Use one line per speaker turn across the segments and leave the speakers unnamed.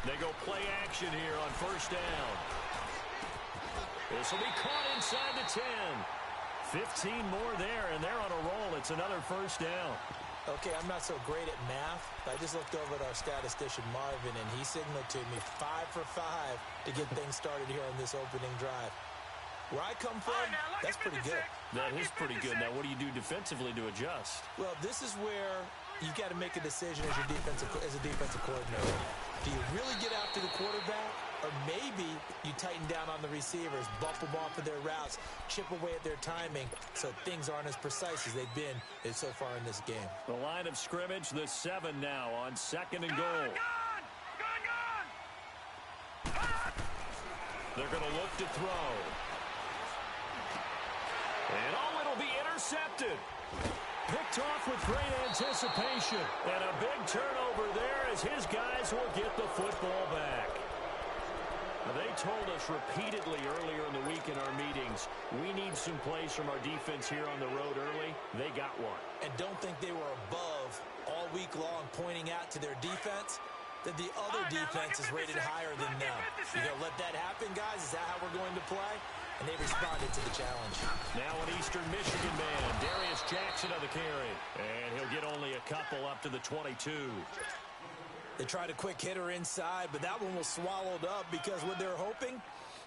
They go play action here on first down. This will be caught inside the 10. 15 more there, and they're on a roll. It's another first down.
Okay, I'm not so great at math, but I just looked over at our statistician, Marvin, and he signaled to me 5 for 5 to get things started here on this opening drive. Where I come from, that's pretty good.
That is pretty good. Now, what do you do defensively to adjust?
Well, this is where you've got to make a decision as a defensive coordinator. Do you really get after the quarterback, or maybe you tighten down on the receivers, bump them off of their routes, chip away at their timing so things aren't as precise as they've been so far in this game?
The line of scrimmage, the 7 now on second and goal. They're going to look to throw. And it'll be intercepted. Picked off with great anticipation. And a big turnover there as his guys will get the football back. Now, they told us repeatedly earlier in the week in our meetings, we need some plays from our defense here on the road early. They got one.
And don't think they were above all week long pointing out to their defense that the other defense is rated higher than them. You going to let that happen, guys? Is that how we're going to play? And they responded to the challenge.
Now an Eastern Michigan man, Darius Jackson on the carry. And he'll get only a couple up to the 22.
They tried a quick hitter inside, but that one was swallowed up because what they're hoping,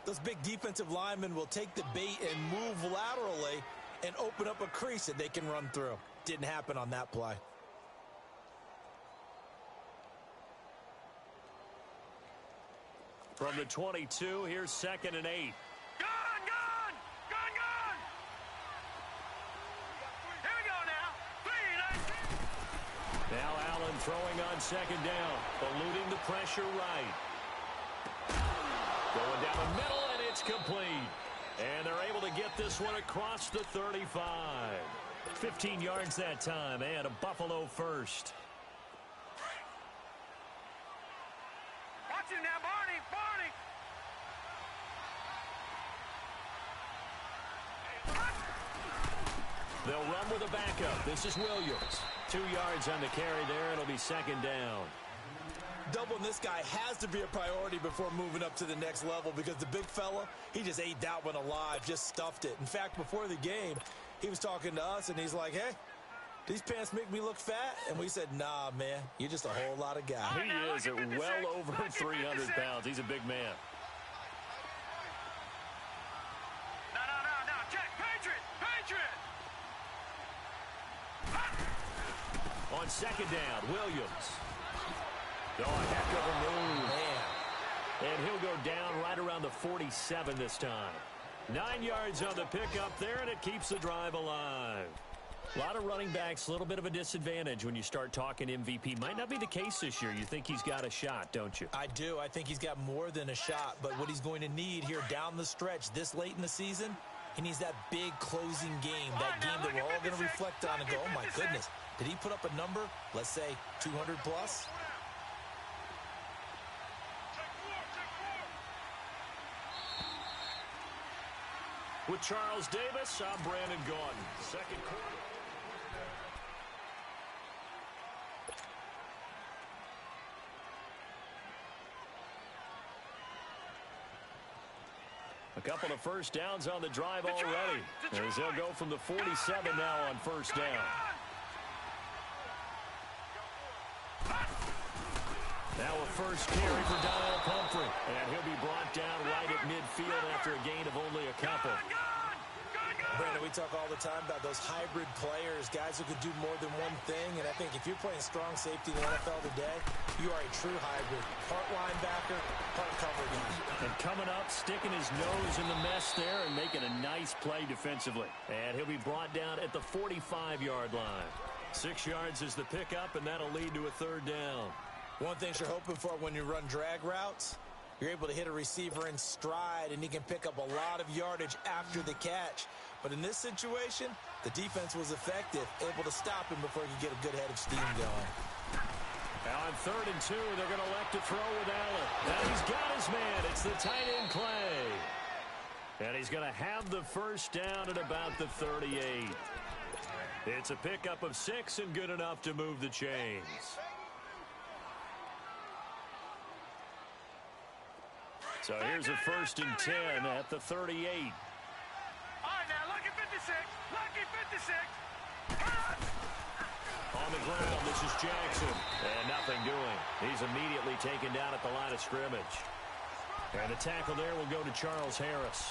those big defensive linemen will take the bait and move laterally and open up a crease that they can run through. Didn't happen on that play.
From the 22, here's 2nd and 8. Now Allen throwing on 2nd down, eluding the pressure right. Going down the middle, and it's complete. And they're able to get this one across the 35. 15 yards that time, and a Buffalo first.
Watch him now, Barney!
They'll run with a backup. This is Williams. 2 yards on the carry there. It'll be 2nd down.
Doubling this guy has to be a priority before moving up to the next level because the big fella, he just ate that one alive, just stuffed it. In fact, before the game, he was talking to us, and he's like, hey, these pants make me look fat? And we said, nah, man, you're just a whole lot of guy.
He is at well over 300 pounds. He's a big man.
No, check, Patriot!
On 2nd down, Williams. Oh, a heck of a move.
Man.
And he'll go down right around the 47 this time. 9 yards on the pickup there, and it keeps the drive alive. A lot of running backs, a little bit of a disadvantage when you start talking MVP. Might not be the case this year. You think he's got a shot, don't you?
I do. I think he's got more than a shot. But what he's going to need here down the stretch this late in the season, he needs that big closing game, that game that we're all going to reflect on and go, oh, my goodness, did he put up a number, let's say 200 plus?
With Charles Davis, I'm Brandon Gaudin. Second quarter. A couple of first downs on the drive already. As they'll go from the 47 now on first down. Now a first carry for Donald Pumphrey. And he'll be brought down right at midfield after a gain of only a couple.
Brandon, we talk all the time about those hybrid players, guys who could do more than one thing. And I think if you're playing strong safety in the NFL today, you are a true hybrid. Part linebacker, part cover guy.
And coming up, sticking his nose in the mess there and making a nice play defensively. And he'll be brought down at the 45-yard line. 6 yards is the pickup, and that'll lead to a 3rd down.
One thing you're hoping for when you run drag routes, you're able to hit a receiver in stride, and he can pick up a lot of yardage after the catch. But in this situation, the defense was effective, able to stop him before he could get a good head of steam going.
Now on 3rd and 2, they're going to elect to throw with Allen. Now he's got his man. It's the tight end Clay. And he's going to have the first down at about the 38. It's a pickup of 6 and good enough to move the chains. So here's a 1st and 10 at the 38.
All right, now, lucky 56. Lucky 56.
On the ground, this is Jackson. And nothing doing. He's immediately taken down at the line of scrimmage. And the tackle there will go to Charles Harris.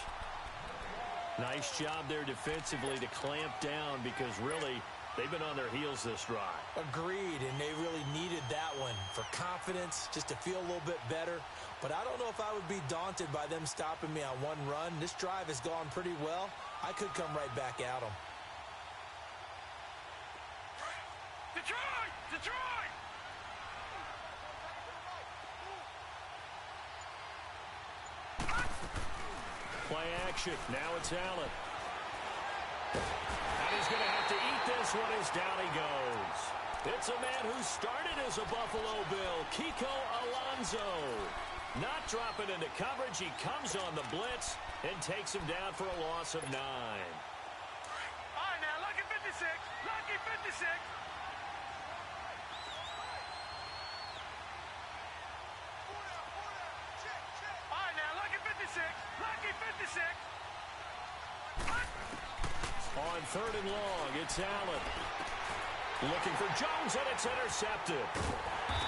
Nice job there defensively to clamp down because really they've been on their heels this drive.
Agreed, and they really needed that one for confidence, just to feel a little bit better. But I don't know if I would be daunted by them stopping me on one run. This drive has gone pretty well. I could come right back at them.
Detroit! Detroit!
Play action. Now it's Allen. And he's going to have to eat this one as down he goes. It's a man who started as a Buffalo Bill, Kiko Alonso. Not dropping into coverage. He comes on the blitz and takes him down for a loss of 9.
All right, now, lucky 56. Lucky 56. All right, now, lucky 56. Lucky 56.
On 3rd and long, it's Allen. Looking for Jones, and it's intercepted.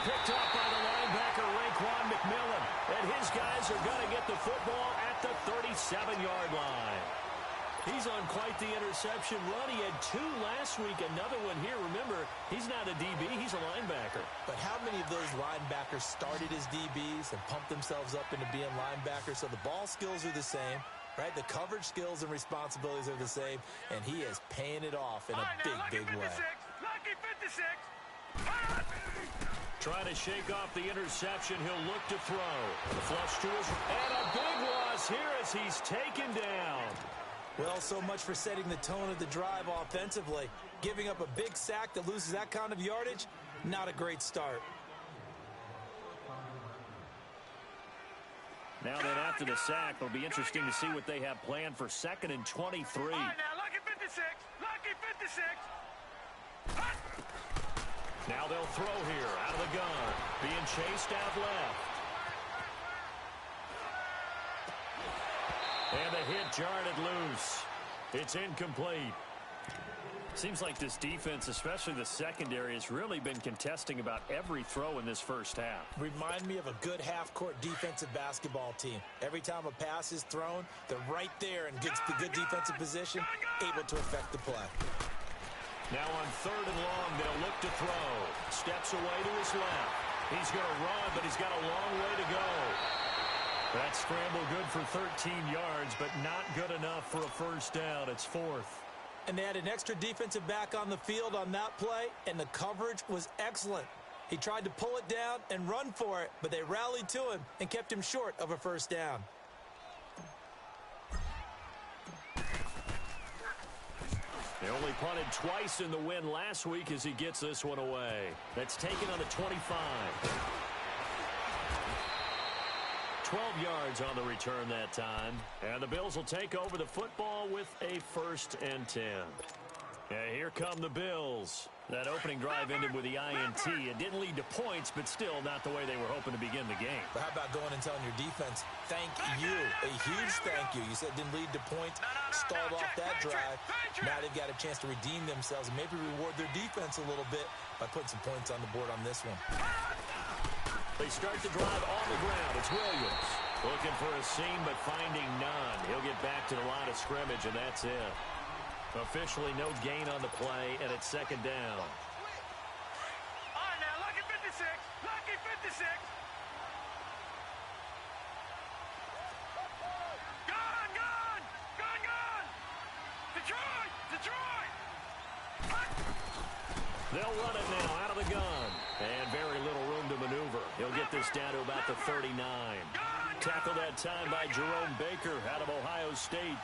Picked off by the linebacker, Raekwon McMillan. And his guys are going to get the football at the 37-yard line. He's on quite the interception run. He had 2 last week, another one here. Remember, he's not a DB, he's a linebacker.
But how many of those linebackers started as DBs and pumped themselves up into being linebackers? So the ball skills are the same, right? The coverage skills and responsibilities are the same, and he is paying it off in a big way.
Lucky 56.
Trying to shake off the interception. He'll look to throw. The flush to his... And a big loss here as he's taken down.
Well, so much for setting the tone of the drive offensively. Giving up a big sack that loses that kind of yardage, not a great start.
Now then, after the sack, it'll be interesting to see what they have planned for 2nd and 23.
All right, now, lucky 56. Lucky 56.
Now they'll throw here out of the gun. Being chased out left. And the hit jarred it loose. It's incomplete. Seems like this defense, especially the secondary, has really been contesting about every throw in this first half.
Remind me of a good half-court defensive basketball team. Every time a pass is thrown, they're right there in good defensive position, able to affect the play.
Now on 3rd and long, they'll look to throw. Steps away to his left. He's going to run, but he's got a long way to go. That scramble good for 13 yards, but not good enough for a first down. It's 4th.
And they had an extra defensive back on the field on that play, and the coverage was excellent. He tried to pull it down and run for it, but they rallied to him and kept him short of a first down.
They only punted twice in the win last week as he gets this one away. That's taken on the 25. 12 yards on the return that time. And the Bills will take over the football with a 1st and 10. Yeah, here come the Bills. That opening drive ended with the INT. It didn't lead to points, but still not the way they were hoping to begin the game.
But how about going and telling your defense, thank you, a huge thank you. You said it didn't lead to points, stalled off that drive. Now they've got a chance to redeem themselves and maybe reward their defense a little bit by putting some points on the board on this one.
They start the drive on the ground. It's Williams. Looking for a seam, but finding none. He'll get back to the line of scrimmage, and that's it. Officially no gain on the play, and it's 2nd down.
All right, now, lucky 56. Lucky 56. Gone, gone. Gone, gone. Detroit. Detroit.
They'll run it now out of the gun. And very little room to maneuver. He'll get this down to about the 39. Tackled that time by Jerome Baker out of Ohio State.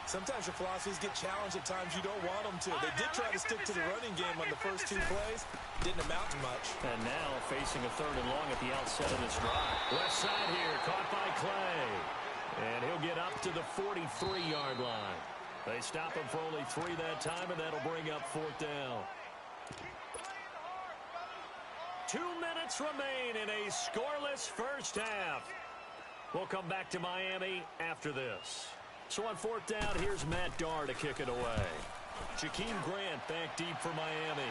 Sometimes your philosophies get challenged at times you don't want them to. They did try to stick to the running game on the first 2 plays. Didn't amount to much.
And now facing a 3rd and long at the outset of this drive. Left side here, caught by Clay. And he'll get up to the 43-yard line. They stop him for only 3 that time, and that'll bring up 4th down. 2 minutes remain in a scoreless first half. We'll come back to Miami after this. So on fourth down, here's Matt Darr to kick it away. Jakeem Grant back deep for Miami.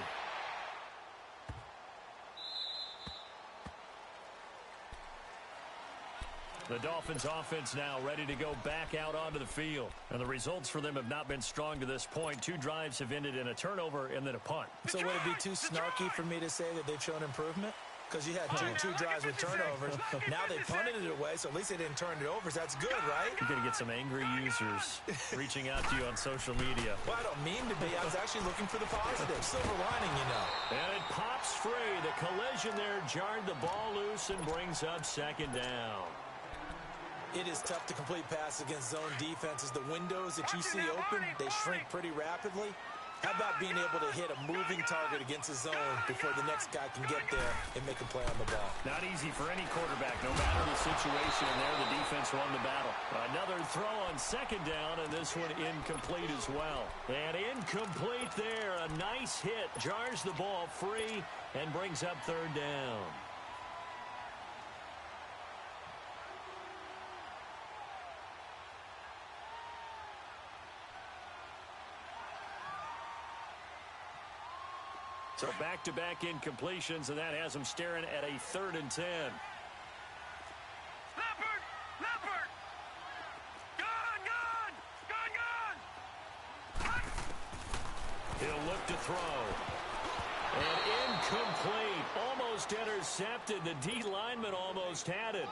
The Dolphins offense now ready to go back out onto the field. And the results for them have not been strong to this point. 2 drives have ended in a turnover and then a punt.
So would it be too snarky for me to say that they've shown improvement? Because you had two drives with turnovers. Now they punted it away, so at least they didn't turn it over. So that's good, right?
You're going to get some angry users reaching out to you on social media.
Well, I don't mean to be. I was actually looking for the positive. Silver lining, you know.
And it pops free. The collision there jarred the ball loose and brings up second down.
It is tough to complete passes against zone defenses. The windows that you see open, they shrink pretty rapidly. How about being able to hit a moving target against a zone before the next guy can get there and make a play on the ball?
Not easy for any quarterback, no matter the situation. And there, the defense won the battle. Another throw on second down, and this one incomplete as well. And incomplete there. A nice hit. Jars the ball free and brings up third down. So back-to-back incompletions, and that has them staring at a 3rd and 10.
Leopard! Gone!
He'll look to throw. And incomplete. Almost intercepted. The D lineman almost had it.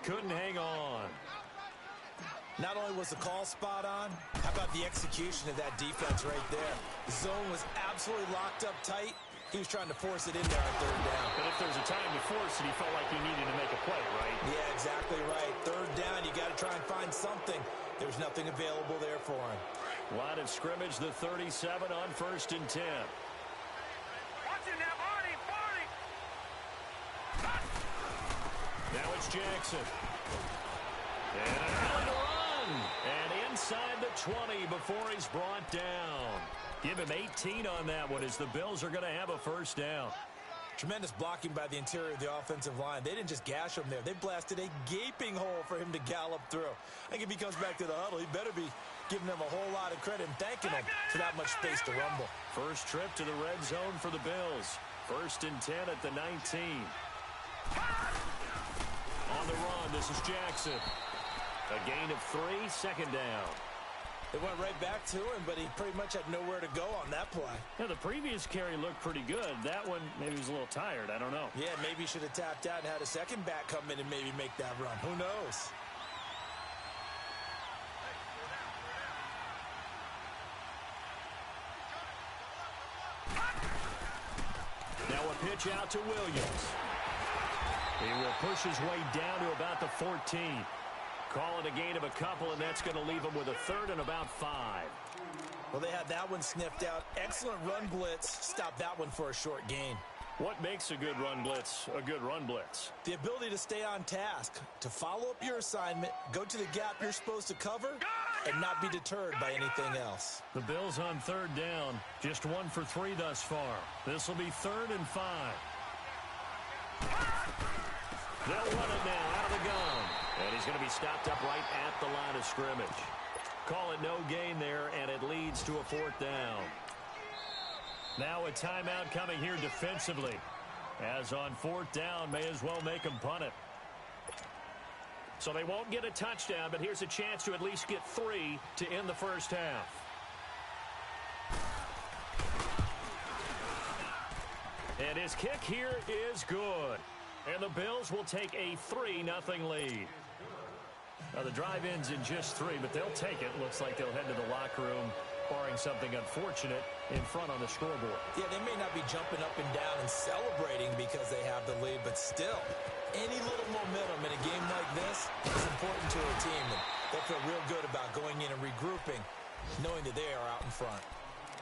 Couldn't hang on.
Not only was the call spot on, how about the execution of that defense right there? The zone was absolutely locked up tight. He was trying to force it in there on third down.
But if there's a time to force it, he felt like he needed to make a play, right?
Yeah, exactly right. Third down, you got to try and find something. There was nothing available there for him.
Line of scrimmage, the 37 on 1st and 10.
Watch it now, Barney!
Now it's Jackson. And an early to run. And inside the 20 before he's brought down. Give him 18 on that one as the Bills are going to have a first down.
Tremendous blocking by the interior of the offensive line. They didn't just gash him there. They blasted a gaping hole for him to gallop through. I think if he comes back to the huddle, he better be giving them a whole lot of credit and thanking them for that much space to rumble.
First trip to the red zone for the Bills. 1st and 10 at the 19. On the run, this is Jackson. A gain of 3, second down.
They went right back to him, but he pretty much had nowhere to go on that play.
Yeah, the previous carry looked pretty good. That one, maybe he was a little tired. I don't know.
Yeah, maybe he should have tapped out and had a second back come in and maybe make that run. Who knows?
Now a pitch out to Williams. He will push his way down to about the 14. Call it a gain of a couple, and that's going to leave him with a 3rd and about 5.
Well, they had that one sniffed out. Excellent run blitz. Stop that one for a short gain.
What makes a good run blitz a good run blitz?
The ability to stay on task, to follow up your assignment, go to the gap you're supposed to cover, and not be deterred by anything else.
The Bills on 3rd down, just 1 for 3 thus far. This will be 3rd and 5. They'll run it now out of the gun. And he's going to be stopped up right at the line of scrimmage. Call it no gain there, and it leads to a 4th down. Now a timeout coming here defensively. As on 4th down, may as well make them punt it. So they won't get a touchdown, but here's a chance to at least get 3 to end the first half. And his kick here is good. And the Bills will take a 3-0 lead. Now, the drive ends in just 3, but they'll take it. Looks like they'll head to the locker room, barring something unfortunate, in front on the scoreboard.
Yeah, they may not be jumping up and down and celebrating because they have the lead, but still, any little momentum in a game like this is important to a team. And they'll feel real good about going in and regrouping, knowing that they are out in front.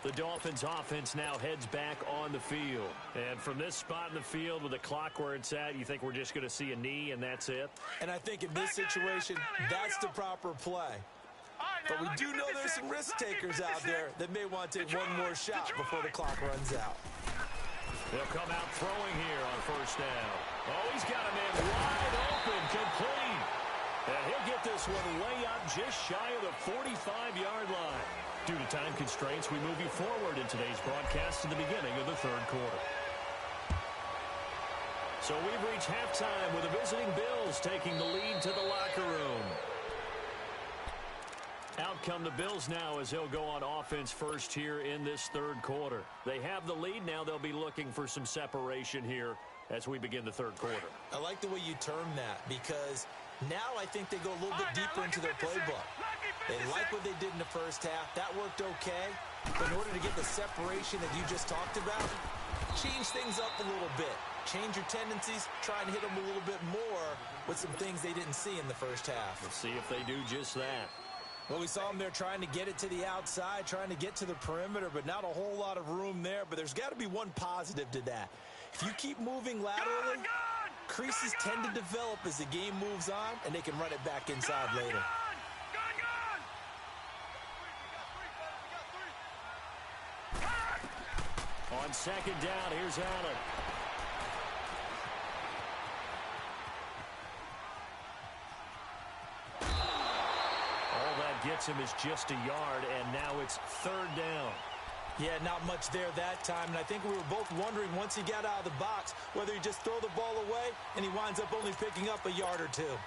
The Dolphins offense now heads back on the field. And from this spot in the field with the clock where it's at, you think we're just going to see a knee and that's it?
And I think in this situation, that's the proper play. But we do know there's some risk takers out there that may want to take one more shot before the clock runs out.
They'll come out throwing here on 1st down. Oh, he's got a man wide open, complete. And he'll get this one way up just shy of the 45-yard line. Due to time constraints, we move you forward in today's broadcast to the beginning of the third quarter. So we've reached halftime with the visiting Bills taking the lead to the locker room. Out come the Bills now as they'll go on offense first here in this third quarter. They have the lead. Now they'll be looking for some separation here as we begin the third quarter.
I like the way you term that because now I think they go a little bit deeper into their playbook. They like what they did in the first half. That worked okay. But in order to get the separation that you just talked about, change things up a little bit. Change your tendencies. Try and hit them a little bit more with some things they didn't see in the first half.
Let's see if they do just that.
Well, we saw them there trying to get it to the outside, trying to get to the perimeter, but not a whole lot of room there. But there's got to be one positive to that. If you keep moving laterally, creases tend to develop as the game moves on, and they can run it back inside later.
On second down, here's Allen. All that gets him is just a yard, and now it's third down.
Yeah, not much there that time, and I think we were both wondering once he got out of the box whether he just throw the ball away and he winds up only picking up a yard or two.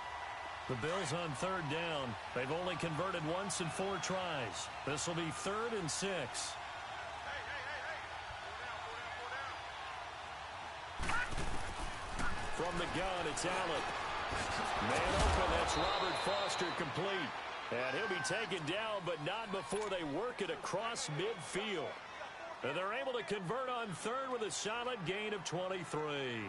The Bills on third down. They've only converted once in 4 tries. This will be 3rd and 6. From the gun, it's Allen. Man open, that's Robert Foster complete. And he'll be taken down, but not before they work it across midfield. And they're able to convert on third with a solid gain of 23.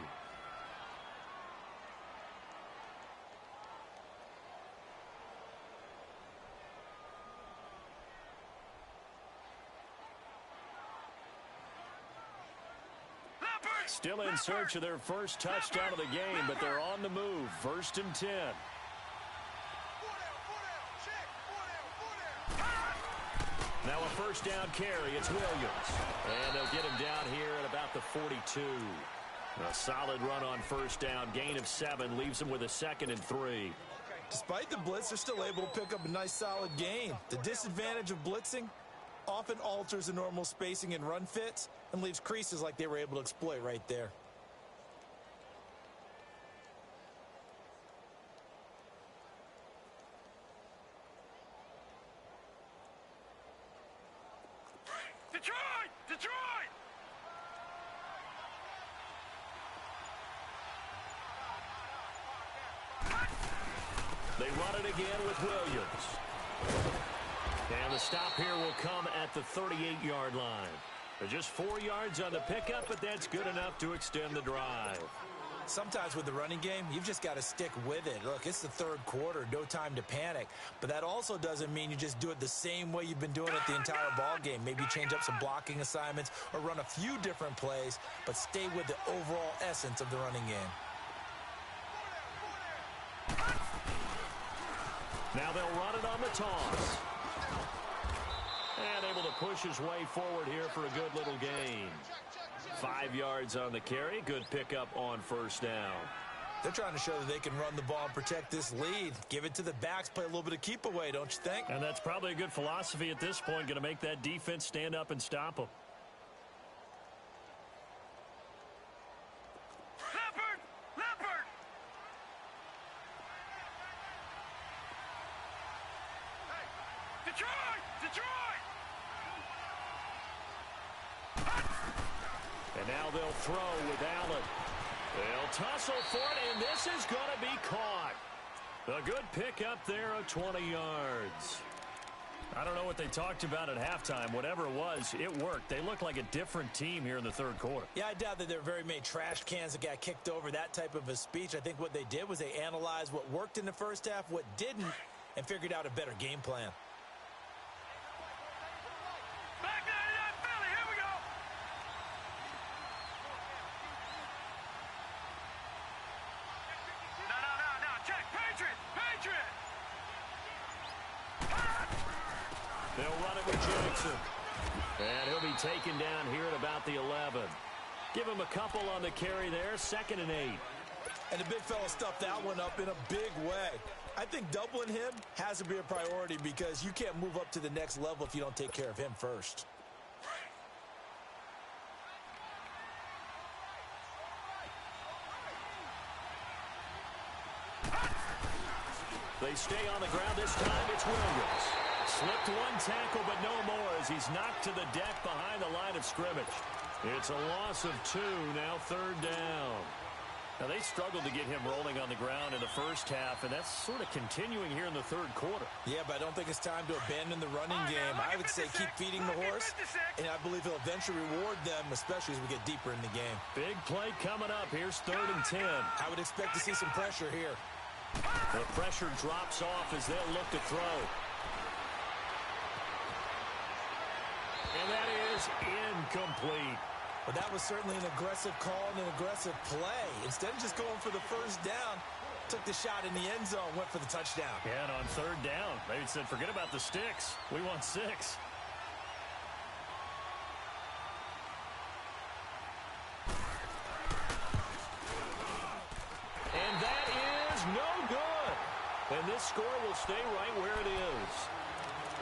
Still in search of their first touchdown of the game, but they're on the move. 1st and 10. Now a first down carry. It's Williams. And they'll get him down here at about the 42. A solid run on first down. Gain of 7 leaves them with a 2nd and 3.
Despite the blitz, they're still able to pick up a nice solid gain. The disadvantage of blitzing often alters the normal spacing and run fits and leaves creases like they were able to exploit right there.
Detroit! Detroit!
They run it again with Williams. And the stop here will come at the 38-yard line. They're just 4 yards on the pickup, but that's good enough to extend the drive.
Sometimes with the running game, you've just got to stick with it. Look, it's the third quarter, no time to panic. But that also doesn't mean you just do it the same way you've been doing it the entire ball game. Maybe change up some blocking assignments or run a few different plays, but stay with the overall essence of the running game.
Now they'll run it on the toss. And able to push his way forward here for a good little gain. 5 yards on the carry. Good pickup on first down.
They're trying to show that they can run the ball and protect this lead. Give it to the backs, play a little bit of keep away, don't you think?
And that's probably a good philosophy at this point. Going to make that defense stand up and stop them.
Leopard! Detroit! Detroit!
And now they'll throw with Allen. They'll tussle for it, and this is going to be caught. A good pickup there of 20 yards. I don't know what they talked about at halftime. Whatever it was, it worked. They look like a different team here in the third quarter.
Yeah, I doubt that there are very many trash cans that got kicked over, that type of a speech. I think what they did was they analyzed what worked in the first half, what didn't, and figured out a better game plan.
Back to that Philly, here we go! No, check, Patriot!
They'll run it with Jackson. And he'll be taken down here at about the 11. Give him a couple on the carry there, 2nd and 8.
And the big fella stuffed that one up in a big way. I think doubling him has to be a priority because you can't move up to the next level if you don't take care of him first.
They stay on the ground this time. It's Williams. Slipped one tackle, but no more as he's knocked to the deck behind the line of scrimmage. It's a loss of 2, now 3rd down. Now, they struggled to get him rolling on the ground in the first half, and that's sort of continuing here in the 3rd quarter.
Yeah, but I don't think it's time to abandon the running game. I would say keep feeding the horse, and I believe he'll eventually reward them, especially as we get deeper in the game.
Big play coming up. Here's 3rd and 10.
I would expect to see some pressure here.
The pressure drops off as they'll look to throw. And that is incomplete.
But that was certainly an aggressive call and an aggressive play. Instead of just going for the first down, took the shot in the end zone, went for the touchdown.
Yeah, and on 3rd down, they said, forget about the sticks. We want 6. And that is no good. And this score will stay right where it is.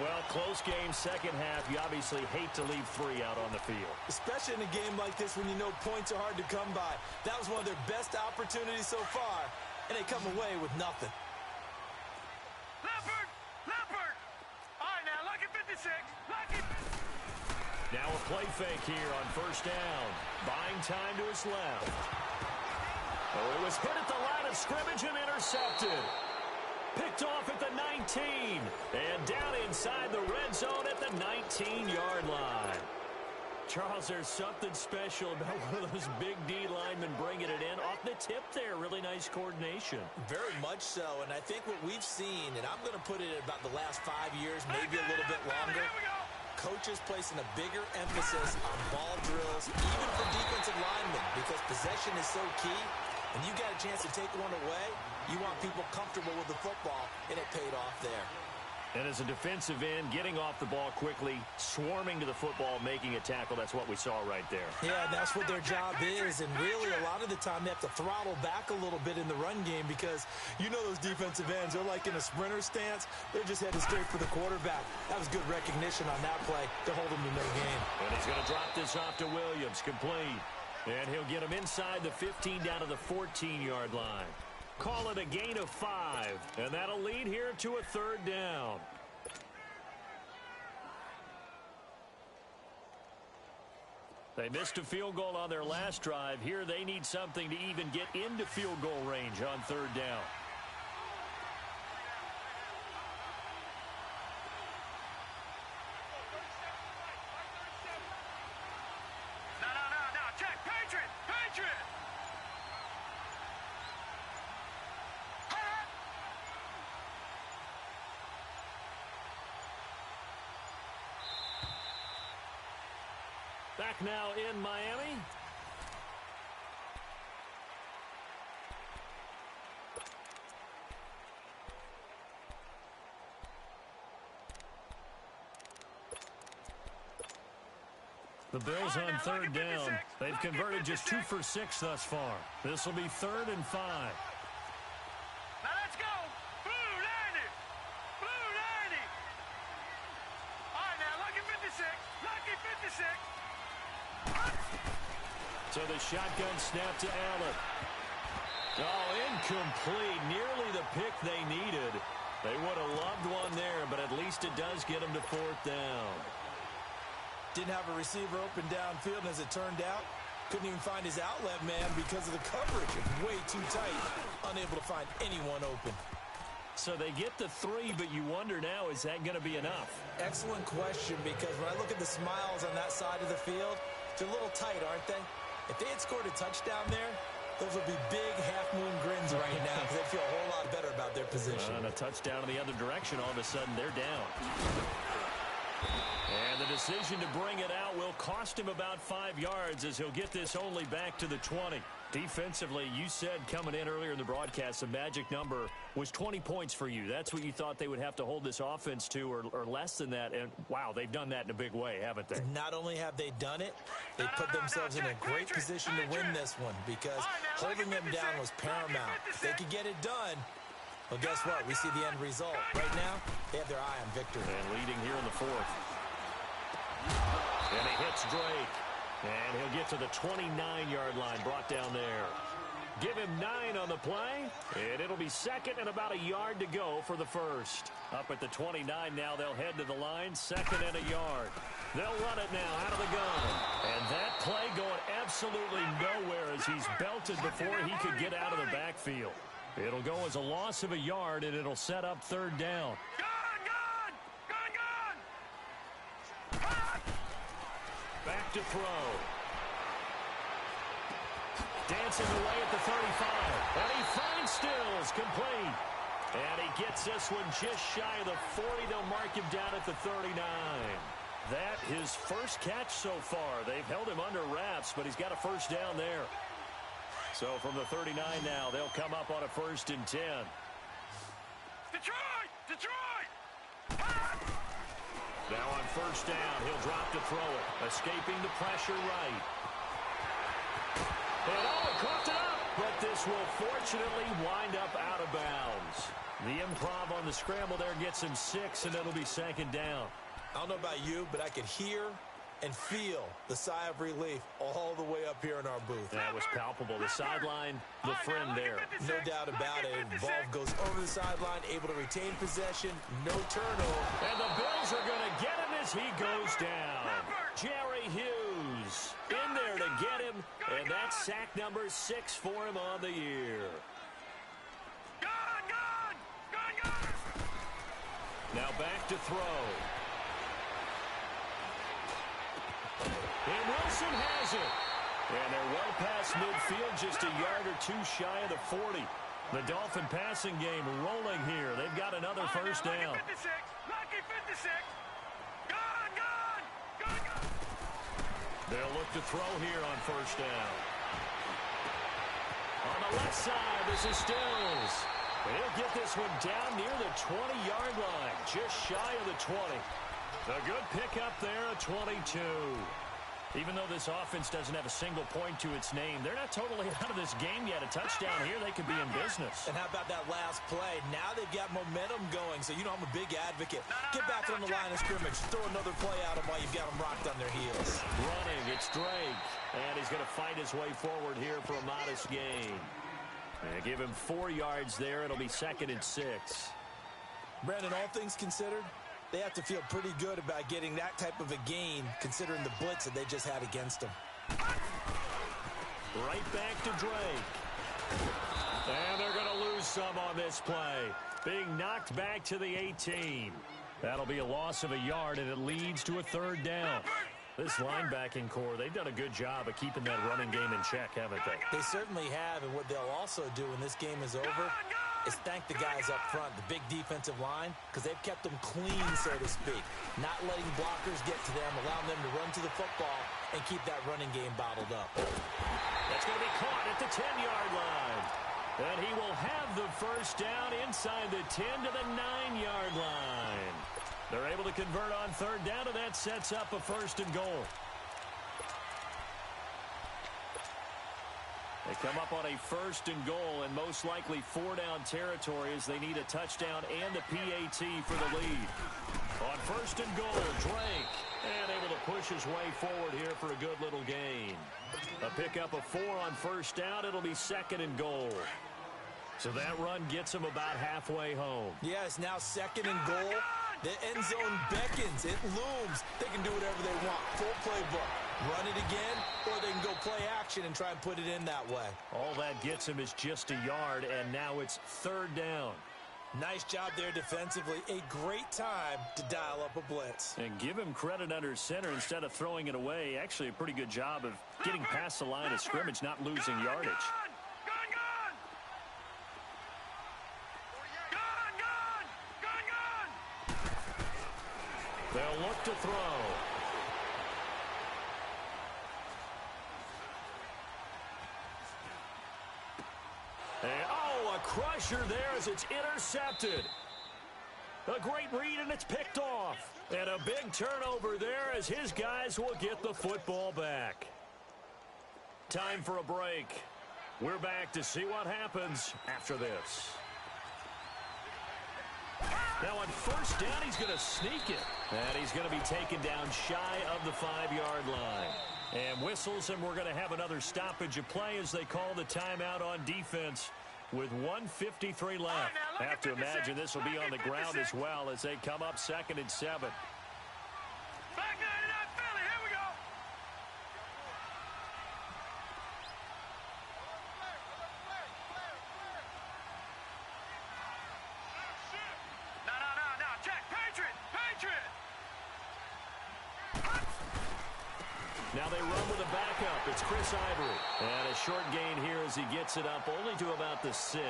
Well, close game, second half. You obviously hate to leave 3 out on the field.
Especially in a game like this when you know points are hard to come by. That was one of their best opportunities so far, and they come away with nothing.
Leopard! Leopard! All right, now, lucky 56. Lucky.
Now a play fake here on 1st down. Buying time to his left. Oh, it was hit at the line of scrimmage and intercepted. Picked off at the 19. And down inside the red zone at the 19-yard line. Charles, there's something special about one of those big D linemen bringing it in. Off the tip there, really nice coordination.
Very much so, and I think what we've seen, and I'm going to put it at about the last 5 years, maybe a little bit longer, coaches placing a bigger emphasis on ball drills, even for defensive linemen, because possession is so key. When you got a chance to take one away, you want people comfortable with the football, and it paid off there.
And as a defensive end, getting off the ball quickly, swarming to the football, making a tackle, that's what we saw right there.
Yeah, and that's what their job is, and really a lot of the time they have to throttle back a little bit in the run game because you know those defensive ends, they're like in a sprinter stance. They're just heading straight for the quarterback. That was good recognition on that play to hold them to no gain.
And he's going to drop this off to Williams, complete. And he'll get him inside the 15 down to the 14-yard line. Call it a gain of 5, and that'll lead here to a 3rd down. They missed a field goal on their last drive. Here they need something to even get into field goal range on 3rd down.
No, check, Patriot!
Back now in Miami. The Bills on 3rd down. They've converted just 2 for 6 thus far. This will be 3rd and 5.
Now let's go! Blue 90! Blue 90! All right, now, lucky 56. Lucky 56.
So the shotgun snap to Allen. Oh, incomplete. Nearly the pick they needed. They would have loved one there, but at least it does get them to 4th down.
Didn't have a receiver open downfield, and as it turned out, couldn't even find his outlet man because of the coverage. It's way too tight, unable to find anyone open.
So they get the 3, but you wonder now, is that going to be enough?
Excellent question, because when I look at the smiles on that side of the field, they're a little tight, aren't they? If they had scored a touchdown there, those would be big half-moon grins right now because they'd feel a whole lot better about their position.
And a touchdown in the other direction, all of a sudden they're down. And the decision to bring it out will cost him about 5 yards as he'll get this only back to the 20. Defensively, you said coming in earlier in the broadcast, the magic number was 20 points for you. That's what you thought they would have to hold this offense to, or less than that. And, wow, they've done that in a big way, haven't they?
Not only have they done it, they put themselves in a great position to win this one because holding them down was paramount. If they could get it done, Well, guess what? We see the end result. Right now, they have their eye on victory.
And leading here in the fourth. And he hits Drake. And he'll get to the 29-yard line, brought down there. Give him 9 on the play, and it'll be second and about a yard to go for the first. Up at the 29 now, they'll head to the line, second and a yard. They'll run it now out of the gun. And that play going absolutely nowhere as he's belted before he could get out of the backfield. It'll go as a loss of a yard, and it'll set up third down. Back to throw. Dancing away at the 35. And he finds Stills complete. And he gets this one just shy of the 40. They'll mark him down at the 39. That his first catch so far. They've held him under wraps, but he's got a first down there. So from the 39 now, they'll come up on a 1st and 10.
Detroit! Detroit!
Now on 1st down, he'll drop to throw it. Escaping the pressure right. And he coughed it up. But this will fortunately wind up out of bounds. The improv on the scramble there gets him 6, and it'll be 2nd down.
I don't know about you, but I could hear and feel the sigh of relief all the way up here in our booth.
That was palpable. The sideline, the friend there.
No doubt about it. Ball goes over the sideline, able to retain possession, no turnover.
And the Bills are going to get him as he goes down. Jerry Hughes in there to get him, and that's sack number 6 for him on the year. Now back to throw. And Wilson has it. And they're well past midfield, just a yard or 2 shy of the 40. The Dolphin passing game rolling here. They've got another first down.
Lucky 56.
They'll look to throw here on 1st down. On the left side, this is Stills. And he'll get this one down near the 20-yard line, just shy of the 20. A good pickup there, a 22. Even though this offense doesn't have a single point to its name, they're not totally out of this game yet. A touchdown here, they could be in business.
And how about that last play? Now they've got momentum going, so you know I'm a big advocate. Get back on the line of scrimmage. Throw another play at them while you've got them rocked on their heels.
Running, it's Drake. And he's going to fight his way forward here for a modest gain. And give him 4 yards there. It'll be 2nd and 6.
Brandon, all things considered, they have to feel pretty good about getting that type of a gain, considering the blitz that they just had against them.
Right back to Drake. And they're going to lose some on this play. Being knocked back to the 18. That'll be a loss of a yard, and it leads to a 3rd down. This linebacking core, they've done a good job of keeping that running game in check, haven't they?
They certainly have, and what they'll also do when this game is over is thank the guys up front, the big defensive line, because they've kept them clean, so to speak. Not letting blockers get to them, allowing them to run to the football and keep that running game bottled up.
That's going to be caught at the 10-yard line. And he will have the first down inside the 10 to the 9-yard line. They're able to convert on 3rd down, and that sets up a 1st and goal. They come up on a 1st and goal, and most likely 4-down territory as they need a touchdown and the PAT for the lead. On 1st and goal, Drake, and able to push his way forward here for a good little gain. A pickup of 4 on 1st down. It'll be 2nd and goal. So that run gets him about halfway home.
Yeah, it's now 2nd and goal. The end zone beckons. It looms. They can do whatever they want. Full playbook. Run it again, or they can go play action and try and put it in that way.
All that gets him is just a yard, and now it's 3rd down.
Nice job there defensively. A great time to dial up a blitz.
And give him credit under center instead of throwing it away. Actually, a pretty good job of getting past the line of scrimmage, not losing yardage. They'll look to throw. And, a crusher there as it's intercepted. A great read, and it's picked off. And a big turnover there as his guys will get the football back. Time for a break. We're back to see what happens after this. Now on first down, he's going to sneak it. And he's going to be taken down shy of the 5-yard line. And whistles, and we're going to have another stoppage of play as they call the timeout on defense with 1:53 left. I have to imagine this will be on the ground as well as they come up 2nd and 7.
Back 99 Philly, here we go. No, check, Patriot.
Now they run with a backup. It's Chris Ivory. And a short gain here as he gets it up only to about the 6.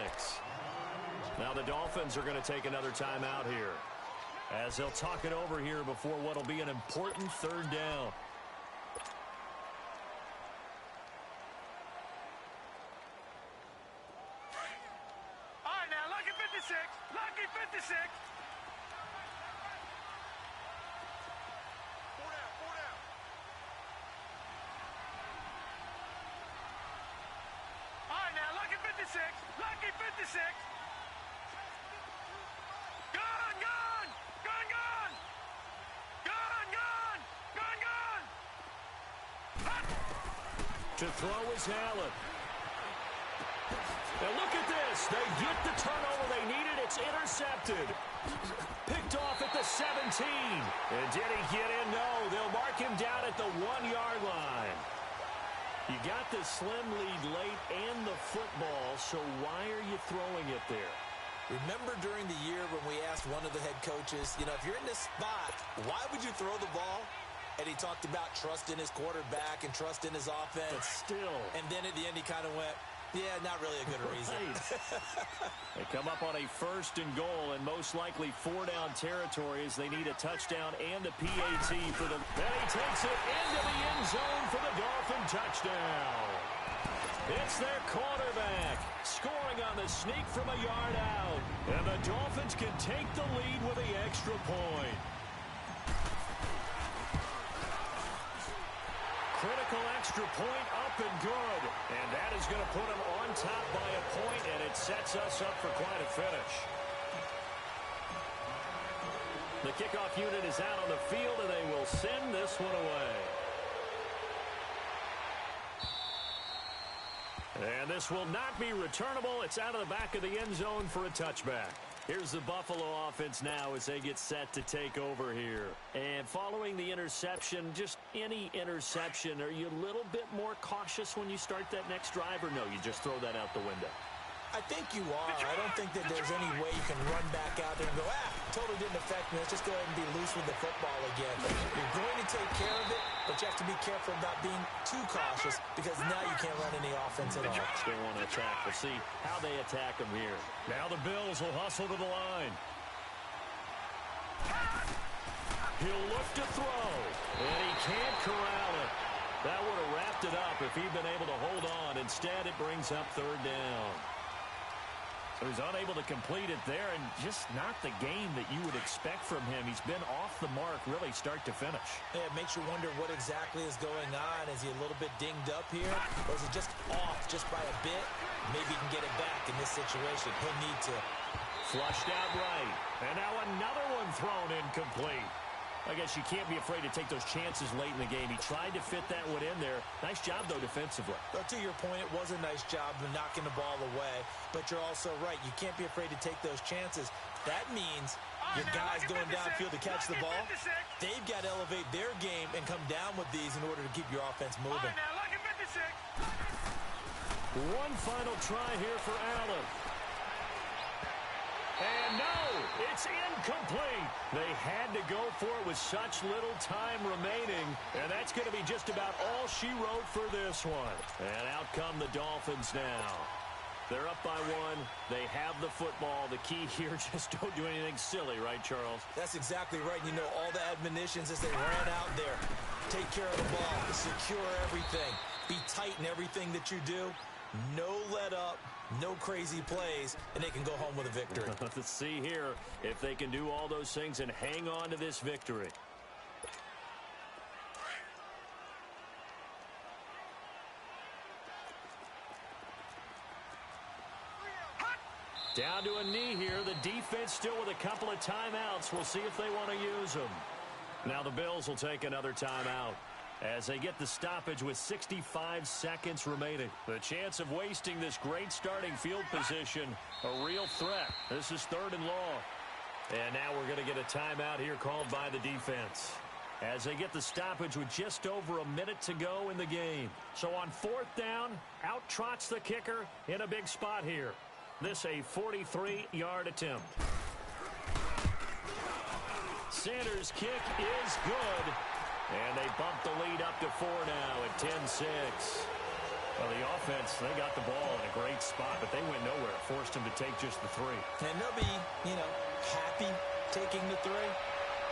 Now the Dolphins are going to take another timeout here as they'll talk it over here before what will be an important 3rd down.
All right, now, lucky 56. Lucky 56. Four down. All right, now, lucky 56. Lucky 56.
To throw is Allen. And look at this. They get the turnover they needed. It's intercepted. Picked off at the 17. And did he get in? No. They'll mark him down at the 1-yard line. You got the slim lead late and the football, so why are you throwing it there?
Remember during the year when we asked one of the head coaches, if you're in this spot, why would you throw the ball? And he talked about trust in his quarterback and trust in his offense.
But still.
And then at the end he kind of went, yeah, not really a good reason.
They come up on a 1st and goal and most likely 4-down territory as they need a touchdown and a PAT for the... And he takes it into the end zone for the Dolphin touchdown. It's their quarterback scoring on the sneak from a yard out. And the Dolphins can take the lead with the extra point. Critical extra point up and good. And that is going to put them on top by a point, and it sets us up for quite a finish. The kickoff unit is out on the field, and they will send this one away. And this will not be returnable. It's out of the back of the end zone for a touchback. Here's the Buffalo offense now as they get set to take over here. And following the interception, just any interception, are you a little bit more cautious when you start that next drive, or no, you just throw that out the window?
I think you are. I don't think that there's any way you can run back out there and go, totally didn't affect me. Let's just go ahead and be loose with the football again. You're going to take care of it, but you have to be careful about being too cautious because now you can't run any offense at all.
They want to attack. We'll see how they attack them here. Now the Bills will hustle to the line. He'll look to throw, and he can't corral it. That would have wrapped it up if he'd been able to hold on. Instead, it brings up 3rd down. So he's unable to complete it there, and just not the game that you would expect from him. He's been off the mark really start to finish.
Yeah, it makes you wonder what exactly is going on. Is he a little bit dinged up here, or is it just off just by a bit? Maybe he can get it back in this situation. He'll need to.
Flushed out right. And now another one thrown incomplete. I guess you can't be afraid to take those chances late in the game. He tried to fit that one in there. Nice job, though, defensively.
But to your point, it was a nice job of knocking the ball away. But you're also right. You can't be afraid to take those chances. That means your guys going downfield to catch the ball, they've got to elevate their game and come down with these in order to keep your offense moving.
One final try here for Allen. And no, it's incomplete. They had to go for it with such little time remaining. And that's going to be just about all she wrote for this one. And out come the Dolphins now. They're up by 1. They have the football. The key here, just don't do anything silly, right, Charles?
That's exactly right. You know, all the admonitions as they ran out there. Take care of the ball. Secure everything. Be tight in everything that you do. No let up. No crazy plays, and they can go home with a victory.
Let's see here if they can do all those things and hang on to this victory. Down to a knee here. The defense still with a couple of timeouts. We'll see if they want to use them. Now the Bills will take another timeout as they get the stoppage with 65 seconds remaining. The chance of wasting this great starting field position, a real threat. This is 3rd and long. And now we're going to get a timeout here called by the defense as they get the stoppage with just over a minute to go in the game. So on 4th down, out trots the kicker in a big spot here. This a 43-yard attempt. Sanders' kick is good. And they bump the lead up to 4 now at 10-6. Well, the offense, they got the ball in a great spot, but they went nowhere. Forced them to take just the 3.
And they'll be, happy taking the 3.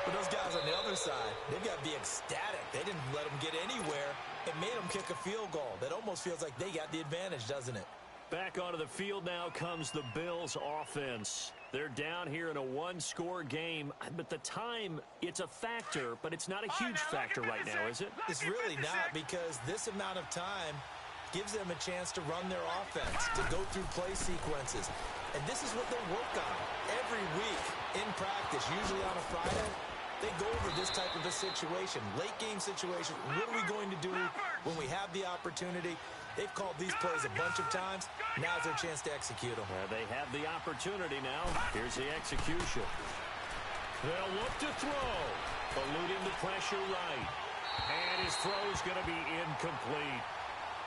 But those guys on the other side, they've got to be ecstatic. They didn't let them get anywhere. It made them kick a field goal. That almost feels like they got the advantage, doesn't it?
Back onto the field now comes the Bills offense. They're down here in a 1-score game, but the time, it's a factor, but it's not a huge factor right now, is it?
It's really not, because this amount of time gives them a chance to run their offense, to go through play sequences. And this is what they work on every week in practice, usually on a Friday. They go over this type of a situation, late game situation. What are we going to do when we have the opportunity? They've called these plays a bunch of times. Now's their chance to execute them.
They have the opportunity now. Here's the execution. They'll look to throw. Eluding the pressure right. And his throw's going to be incomplete.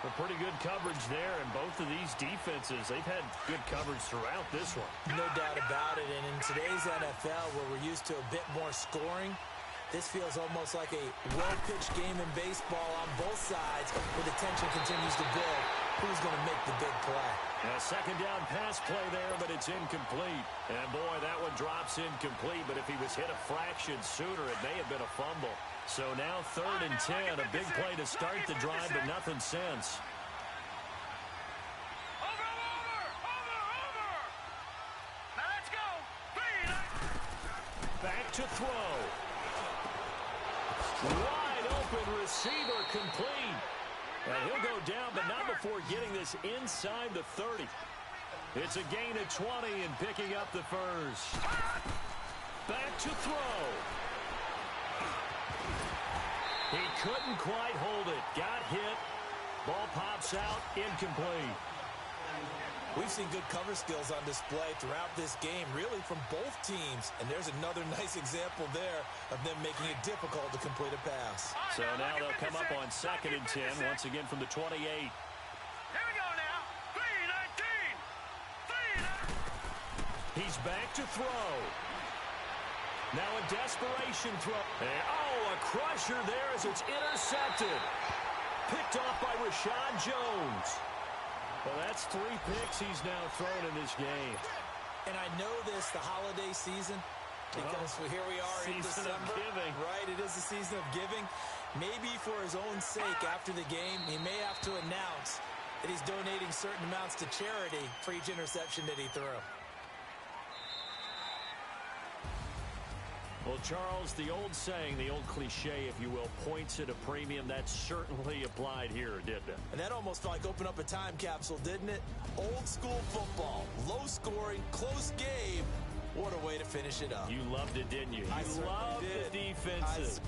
A pretty good coverage there, and both of these defenses, they've had good coverage throughout this one.
No doubt about it, and in today's NFL, where we're used to a bit more scoring, this feels almost like a well-pitched game in baseball on both sides, where the tension continues to build. Who's going to make the big play?
A 2nd down pass play there, but it's incomplete. And boy, that one drops incomplete, but if he was hit a fraction sooner, it may have been a fumble. So now 3rd and 10, a big play to start the drive, but nothing since.
Over! Now let's go. 3.
Back to throw. Wide open receiver complete. And he'll go down, but not before getting this inside the 30. It's a gain of 20 and picking up the first. Back to throw. He couldn't quite hold it. Got hit. Ball pops out. Incomplete.
We've seen good cover skills on display throughout this game, really from both teams. And there's another nice example there of them making it difficult to complete a pass.
So now they'll come up on 2nd and 10, once again from the 28.
Here we go now. 3-19.
He's back to throw. Now a desperation throw. And, a crusher there as it's intercepted. Picked off by Rashad Jones. Well, that's 3 picks he's now thrown in this game.
And I know this, the holiday season, because here we are in December.
Season of giving.
Right, it is the season of giving. Maybe for his own sake after the game, he may have to announce that he's donating certain amounts to charity for each interception that he threw.
Well, Charles, the old saying, the old cliche, if you will, points at a premium, that certainly applied here, didn't it?
And that almost felt like opened up a time capsule, didn't it? Old school football, low scoring, close game. What a way to finish it up.
You loved it, didn't you?
I
You loved
did.
the defensive.